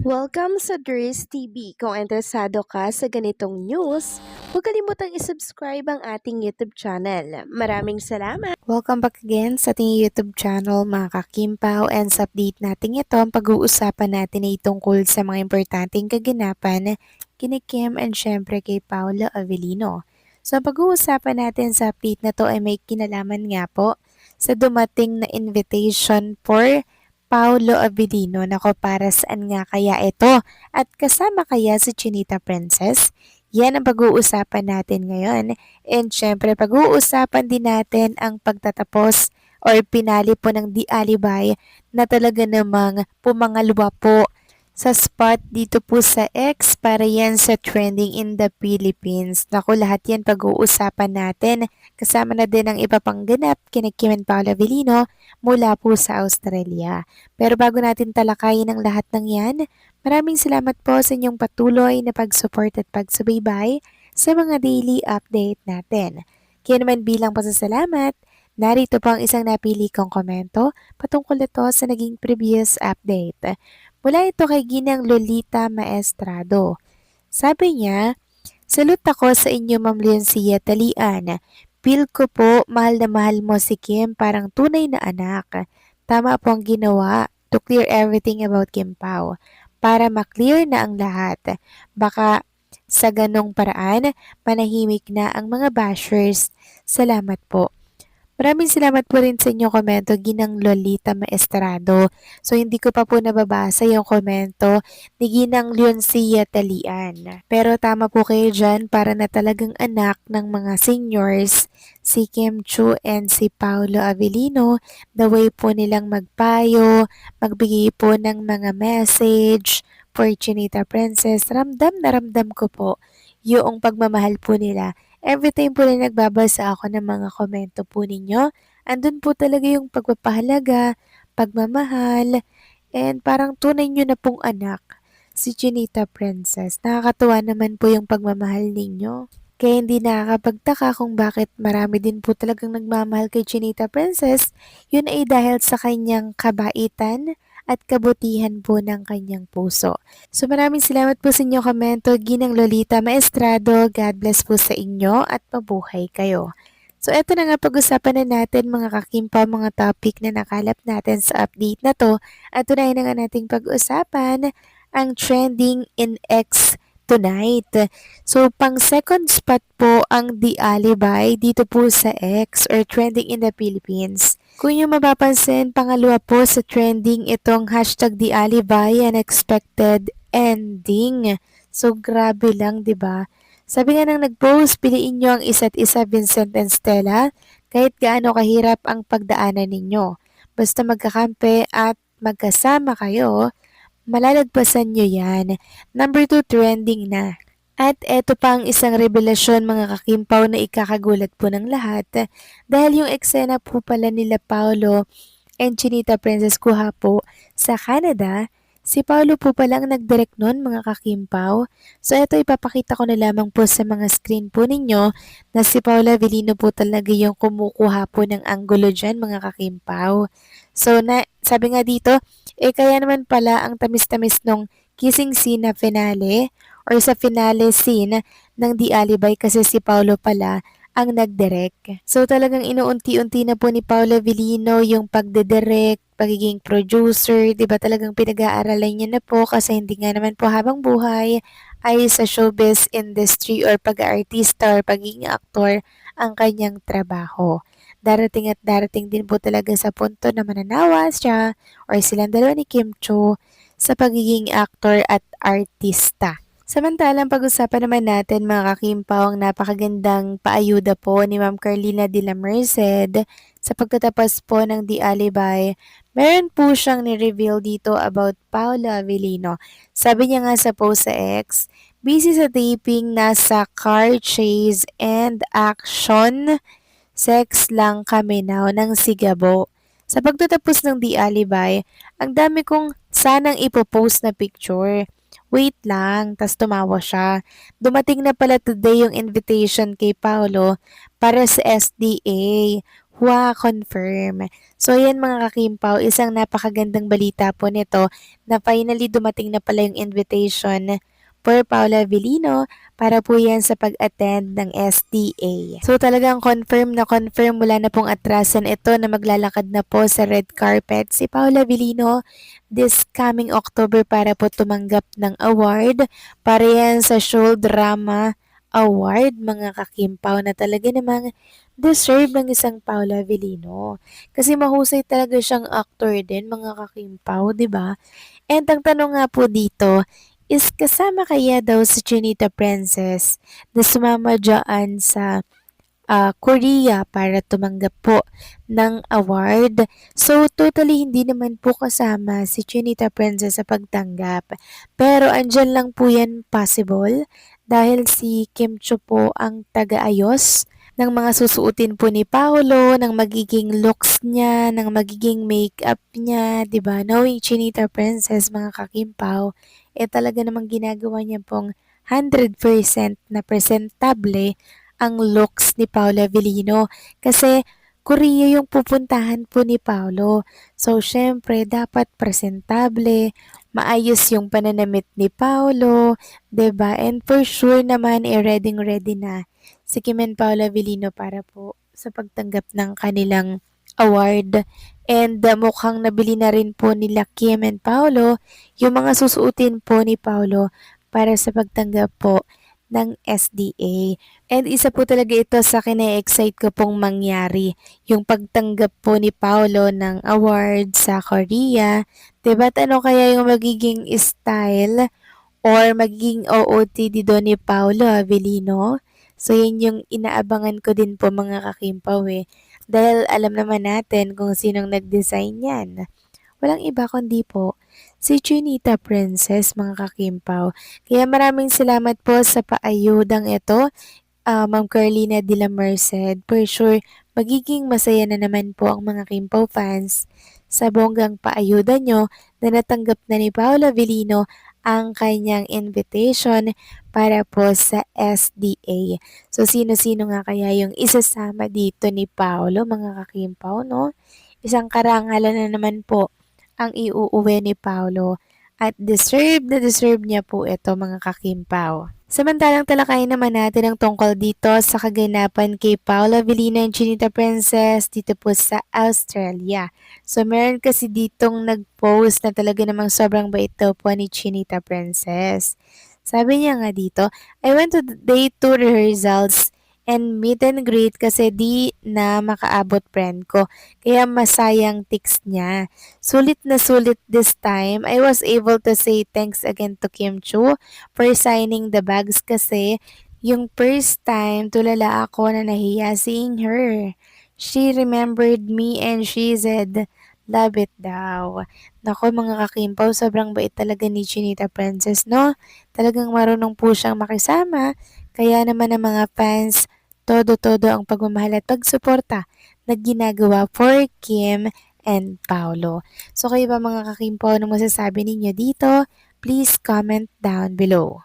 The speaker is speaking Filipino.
Welcome sa Dries TV. Kung interesado ka sa ganitong news, huwag kalimutang isubscribe ang ating YouTube channel. Maraming salamat! Welcome back again sa ating YouTube channel mga kakimpaw, and sa update natin ito, ang pag-uusapan natin ay tungkol sa mga importanteng kaganapan kina Kim and syempre kay Paolo Avellino. So ang pag-uusapan natin sa update na to ay may kinalaman nga po sa dumating na invitation for Paolo Avellino. Nako, para saan nga kaya ito? At kasama kaya si Chinita Princess? Yan ang pag-uusapan natin ngayon. And syempre, pag-uusapan din natin ang pagtatapos or pinali po ng Di Alibay na talaga namang pumangalwa po sa spot dito po sa X para yan sa trending in the Philippines. Naku, lahat yan pag-uusapan natin. Kasama na din ang iba pang ganap kina Kim and Paolo Avellino mula po sa Australia. Pero bago natin talakayin ang lahat ng yan, maraming salamat po sa inyong patuloy na pag-support at pagsubaybay sa mga daily update natin. Kaya naman bilang pasasalamat, narito po ang isang napili kong komento patungkol ito sa naging previous update. Mula ito kay Ginang Lolita Maestrado. Sabi niya, "Salute ako sa inyo, Ma'am Leoncia Talian. Feel ko po mahal na mahal mo si Kim, parang tunay na anak. Tama po ang ginawa to clear everything about Kim Pao para maklear na ang lahat. Baka sa ganong paraan, manahimik na ang mga bashers. Salamat po." Maraming salamat po rin sa inyong komento, Ginang Lolita Maestrado. So hindi ko pa po nababasa yung komento ni Ginang Leoncia Talian. Pero tama po kayo dyan, para na talagang anak ng mga seniors, si Kim Chu and si Paolo Avellino, the way po nilang magpayo, magbigay po ng mga message for Chinita Princess. Ramdam na ramdam ko po yung pagmamahal po nila. Every time po na nagbabasa ako ng mga komento po ninyo, andun po talaga yung pagpapahalaga, pagmamahal, and parang tunay nyo na pong anak, si Chinita Princess. Nakakatuwa naman po yung pagmamahal ninyo. Kaya hindi nakakapagtaka kung bakit marami din po talagang nagmamahal kay Chinita Princess. Yun ay dahil sa kanyang kabaitan at kabutihan po ng kanyang puso. So maraming salamat po sa inyong komento, Ginang Lolita Maestrado. God bless po sa inyo at mabuhay kayo. So eto na nga, pag-usapan na natin mga kakimpa, mga topic na nakalap natin sa update na to. At tunay na nga nating pag-usapan ang trending in X tonight. So pang second spot po ang The Alibay dito po sa X or trending in the Philippines. Kung yung mapapansin, pangalawa po sa trending itong hashtag The Alibay unexpected ending. So grabe lang, 'di ba? Sabi nga nang nag-post, piliin nyo ang isa't isa, Vincent and Stella, kahit gaano kahirap ang pagdaanan ninyo. Basta magkakampi at magkasama kayo, malalagpasan nyo yan. Number 2, trending na. At eto pa ang isang revelasyon mga kakimpaw na ikakagulat po ng lahat, dahil yung eksena po pala nila Paolo and Chinita Princess kuha po sa Canada. Si Paolo po palang nag-direct nun mga kakimpaw. So ito ipapakita ko na lamang po sa mga screen po ninyo na si Paolo Avellino po talaga yung kumukuha po ng anggulo dyan mga kakimpaw. So sabi nga dito, kaya naman pala ang tamis-tamis nung kissing scene na finale or sa finale scene ng Di Alibay, kasi si Paolo pala ang nagdirect. So talagang inuunti-unti na po ni Paolo Avellino yung pagdidirect, pagiging producer, 'di ba? Talagang pinag-aaralan niya na po, kasi hindi nga naman po habang buhay ay sa showbiz industry or pag-aartista or pagiging aktor ang kanyang trabaho. Darating at darating din po talaga sa punto na mananawa siya or silang dalawa ni Kim Cho sa pagiging aktor at artista. Samantalang pag-usapan naman natin mga kakimpaw ang napakagandang paayuda po ni Ma'am Carlina de la Merced sa pagtatapos po ng Di Alibay. Meron po siyang ni-reveal dito about Paolo Avellino. Sabi niya nga sa post sa X, busy sa taping, nasa car chase and action, sex lang kami now ng sigabo. Sa pagtatapos ng Di Alibay, ang dami kong sanang ipopost na picture. Wait lang, tas tumawa siya. Dumating na pala today yung invitation kay Paolo para sa SDA. confirm. So yan mga kakimpaw, isang napakagandang balita po nito na finally dumating na pala yung invitation for Paula Avellino para po yan sa pag-attend ng SDA. So talagang confirm na confirm, wala na pong atrasan ito na maglalakad na po sa red carpet si Paula Avellino this coming October para po tumanggap ng award para yan sa Show Drama Award mga kakimpaw na talaga namang deserve ng isang Paula Avellino. Kasi mahusay talaga siyang actor din mga kakimpaw, 'di ba? And ang tanong nga po dito is kasama kaya daw si Chinita Princess na sumama dyan sa Korea para tumanggap po ng award. So totally hindi naman po kasama si Chinita Princess sa pagtanggap. Pero andyan lang po yan possible dahil si Kim Cho po ang taga-ayos ng mga susuotin po ni Paolo, ng magiging looks niya, ng magiging makeup niya, 'di ba? Knowing Chinita Princess mga kakimpaw, talaga namang ginagawa niya pong 100% na presentable ang looks ni Paula Avellino kasi Korea yung pupuntahan po ni Paolo. So, syempre, dapat presentable, maayos yung pananamit ni Paolo, 'di ba? And for sure naman, ready na si Kim and Paula Avellino para po sa pagtanggap ng kanilang award. And mukhang nabili na rin po nila Kim and Paolo yung mga susuotin po ni Paolo para sa pagtanggap po ng SDA. And isa po talaga ito sa kina-excite ko pong mangyari, yung pagtanggap po ni Paolo ng award sa Korea. Diba ano kaya yung magiging style or magiging OOTD doon ni Paolo Avellino? So yun yung inaabangan ko din po mga kakimpaw Dahil alam naman natin kung sinong nag-design yan. Walang iba kundi po si Chinita Princess mga kakimpaw. Kaya maraming salamat po sa paayudang ito, Ma'am Carlina de la Merced. For sure, magiging masaya na naman po ang mga Kimpaw fans sa bonggang paayuda nyo na natanggap na ni Paolo Avellino ang kanyang invitation para po sa SDA. So, sino-sino nga kaya yung isasama dito ni Paolo, mga kakimpaw, no? Isang karangalan na naman po ang iuuwi ni Paolo at deserve niya po ito mga kakimpaw. Samantalang talakayin naman natin ang tungkol dito sa kaganapan kay Paula Avellino and Chinita Princess dito po sa Australia. So meron kasi ditong nag-post na talaga namang sobrang bait daw po ni Chinita Princess. Sabi niya nga dito, I went to the day 2 rehearsals and meet and greet kasi di na makaabot friend ko. Kaya masayang text niya. Sulit na sulit this time. I was able to say thanks again to Kim Chu for signing the bags kasi yung first time tulala ako na nahiya seeing her. She remembered me and she said, love it daw. Nako mga kakimpaw, sobrang bait talaga ni Chinita Princess, no? Talagang marunong po siyang makisama. Kaya naman ang mga fans, todo-todo ang pagmamahal at pagsuporta na ginagawa for Kim and Paolo. So kayo ba mga kakimpaw, ano masasabi ninyo dito? Please comment down below.